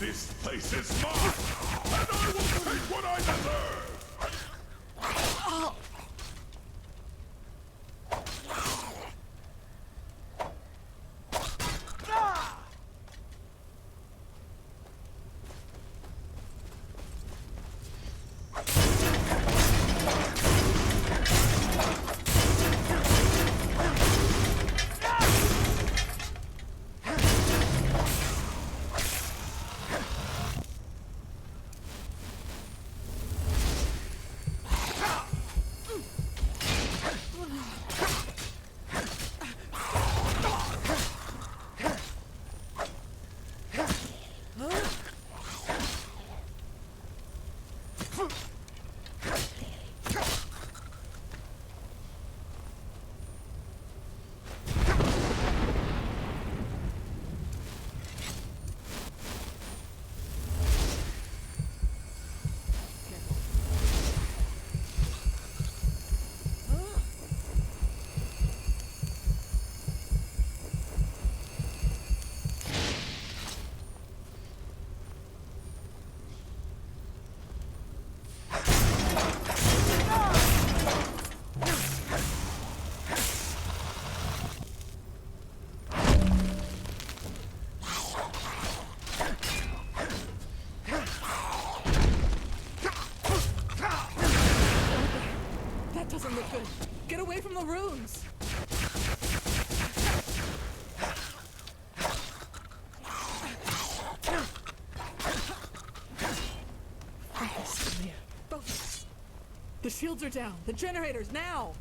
This place is mine, and I will take what I deserve! open! Get away from the runes! Focus, Leah. Focus. The shields are down. The generators, now!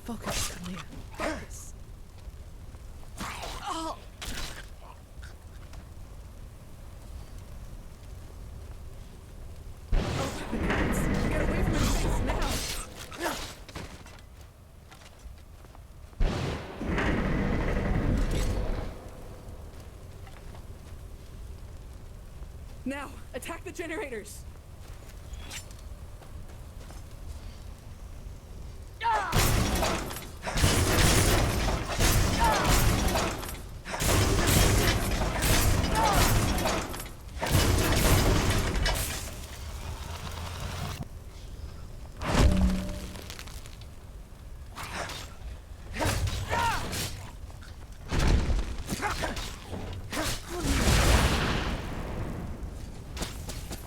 Focus, Leah. Focus. Oh. Get away from his face now. Now, attack the generators.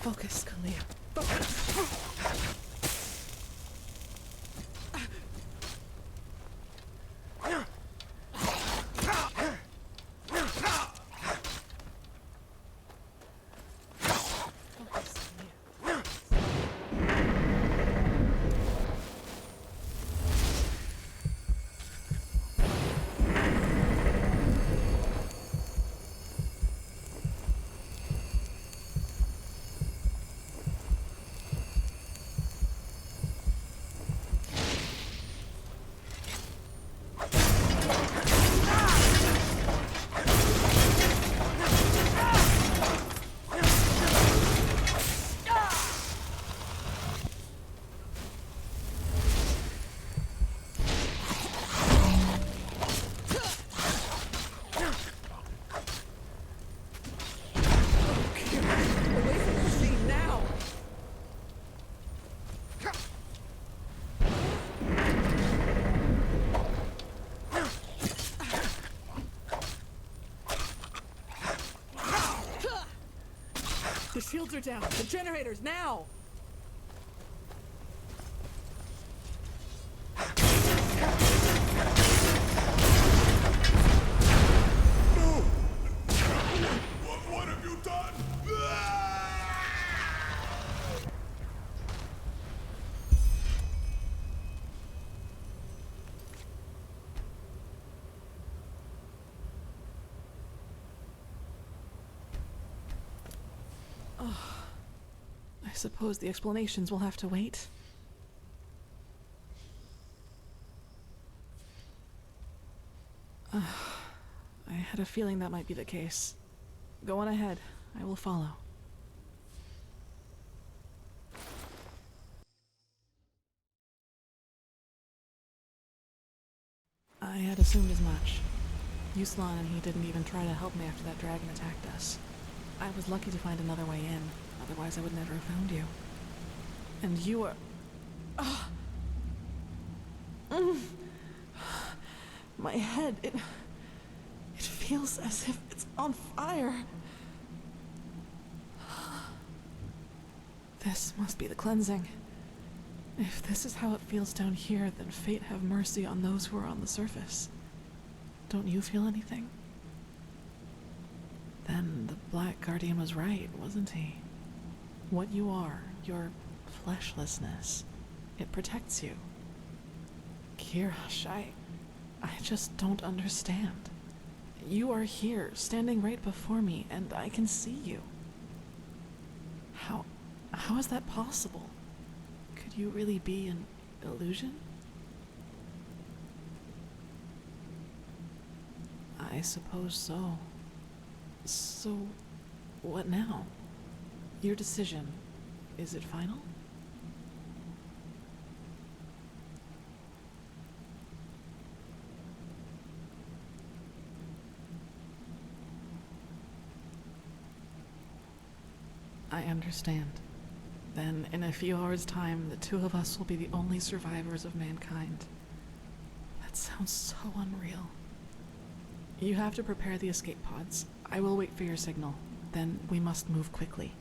Focus, Kalia. Focus. The shields are down. The generators, now! No! What have you done? I suppose the explanations will have to wait. I had a feeling that might be the case. Go on ahead. I will follow. I had assumed as much. Yuslan and he didn't even try to help me after that dragon attacked us. I was lucky to find another way in, otherwise I would never have found you. And you are... My head, it feels as if it's on fire. This must be the cleansing. If this is how it feels down here, then fate have mercy on those who are on the surface. Don't you feel anything? Then the Black Guardian was right, wasn't he? What you are, your fleshlessness, it protects you. Kirash, I just don't understand. You are here, standing right before me, and I can see you. How is that possible? Could you really be an illusion? I suppose so. So, what now? Your decision, is it final? I understand. Then, in a few hours' time, the two of us will be the only survivors of mankind. That sounds so unreal. You have to prepare the escape pods. I will wait for your signal. Then we must move quickly.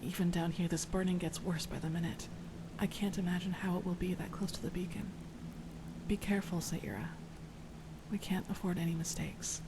Even down here, this burning gets worse by the minute. I can't imagine how it will be that close to the beacon. Be careful, Saira. We can't afford any mistakes.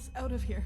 us out of here.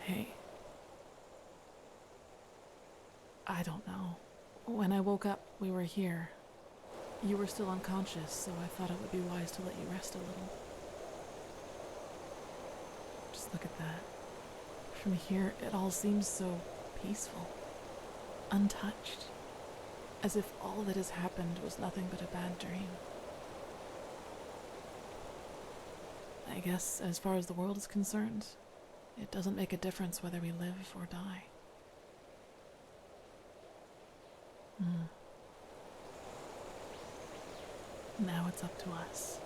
Hey. I don't know. When I woke up, we were here. You were still unconscious, so I thought it would be wise to let you rest a little. Just look at that. From here, it all seems so peaceful. Untouched. As if all that has happened was nothing but a bad dream. I guess, as far as the world is concerned, it doesn't make a difference whether we live or die. Now it's up to us.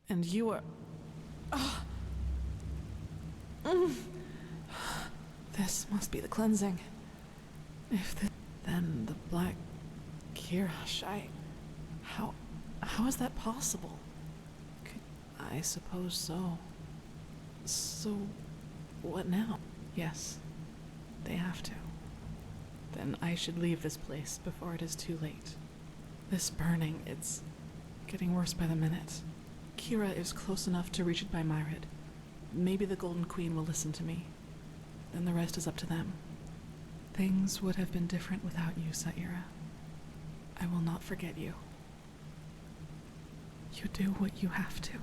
And you are... This must be the cleansing. If this... Then the black... Kirash, How is that possible? I suppose so. So... what now? Yes. They have to. Then I should leave this place before it is too late. This burning, it's getting worse by the minute. Kira is close enough to reach it by Myrid. Maybe the Golden Queen will listen to me. Then the rest is up to them. Things would have been different without you, Saira. I will not forget you. You do what you have to.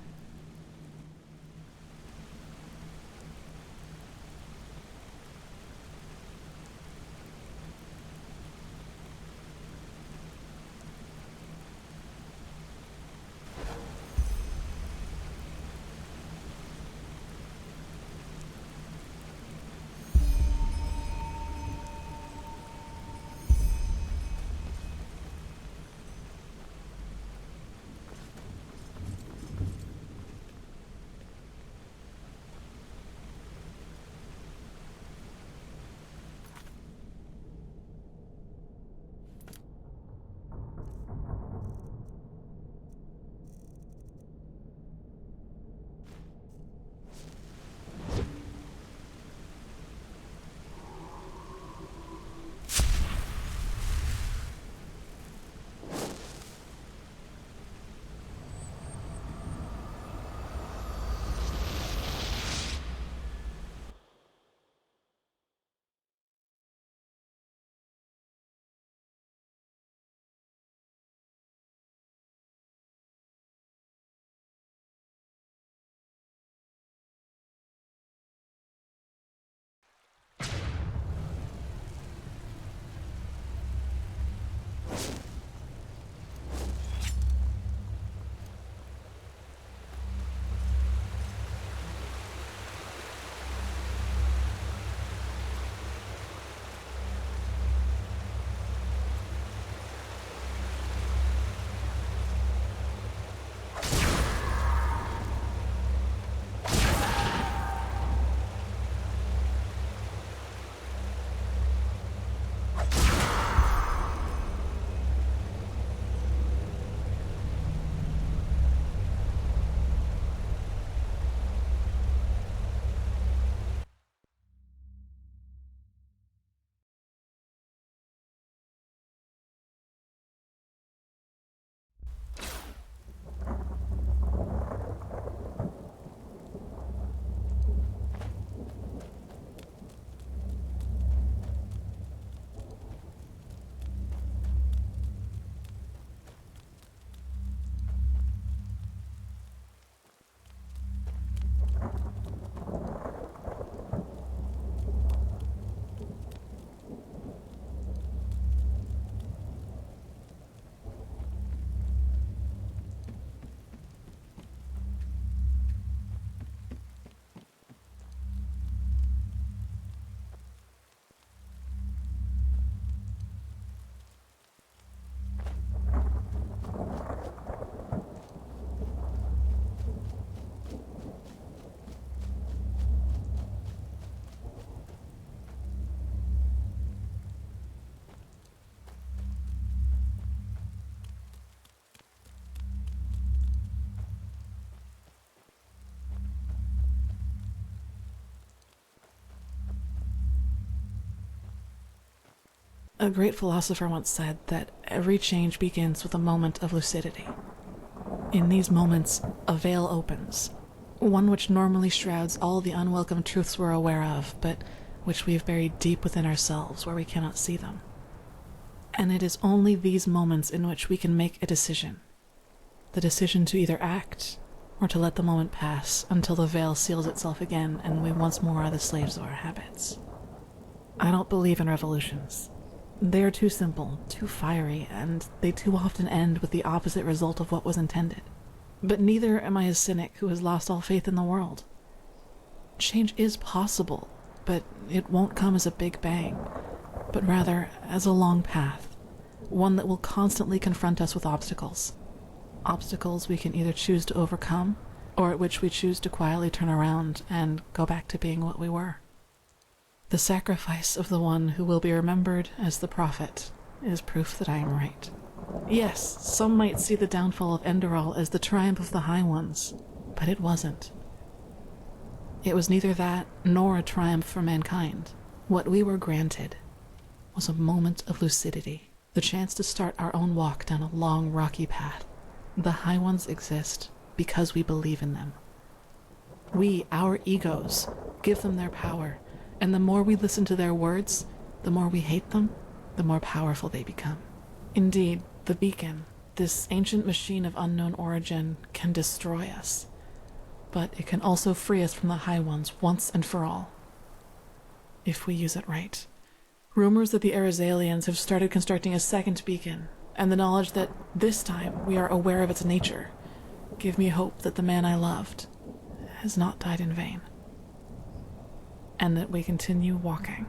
A great philosopher once said that every change begins with a moment of lucidity. In these moments, a veil opens, one which normally shrouds all the unwelcome truths we're aware of, but which we've buried deep within ourselves where we cannot see them. And it is only these moments in which we can make a decision. The decision to either act or to let the moment pass until the veil seals itself again and we once more are the slaves of our habits. I don't believe in revolutions. They are too simple, too fiery, and they too often end with the opposite result of what was intended. But neither am I a cynic who has lost all faith in the world. Change is possible, but it won't come as a big bang, but rather as a long path, one that will constantly confront us with obstacles. Obstacles we can either choose to overcome, or at which we choose to quietly turn around and go back to being what we were. The sacrifice of the one who will be remembered as the prophet is proof that I am right. Yes, some might see the downfall of Enderal as the triumph of the High Ones, but it wasn't. It was neither that nor a triumph for mankind. What we were granted was a moment of lucidity, the chance to start our own walk down a long, rocky path. The High Ones exist because we believe in them. We, our egos, give them their power, and the more we listen to their words, the more we hate them, the more powerful they become. Indeed, the beacon, this ancient machine of unknown origin, can destroy us, but it can also free us from the High Ones once and for all, if we use it right. Rumors that the Arizalians have started constructing a second beacon, and the knowledge that this time we are aware of its nature, give me hope that the man I loved has not died in vain, and that we continue walking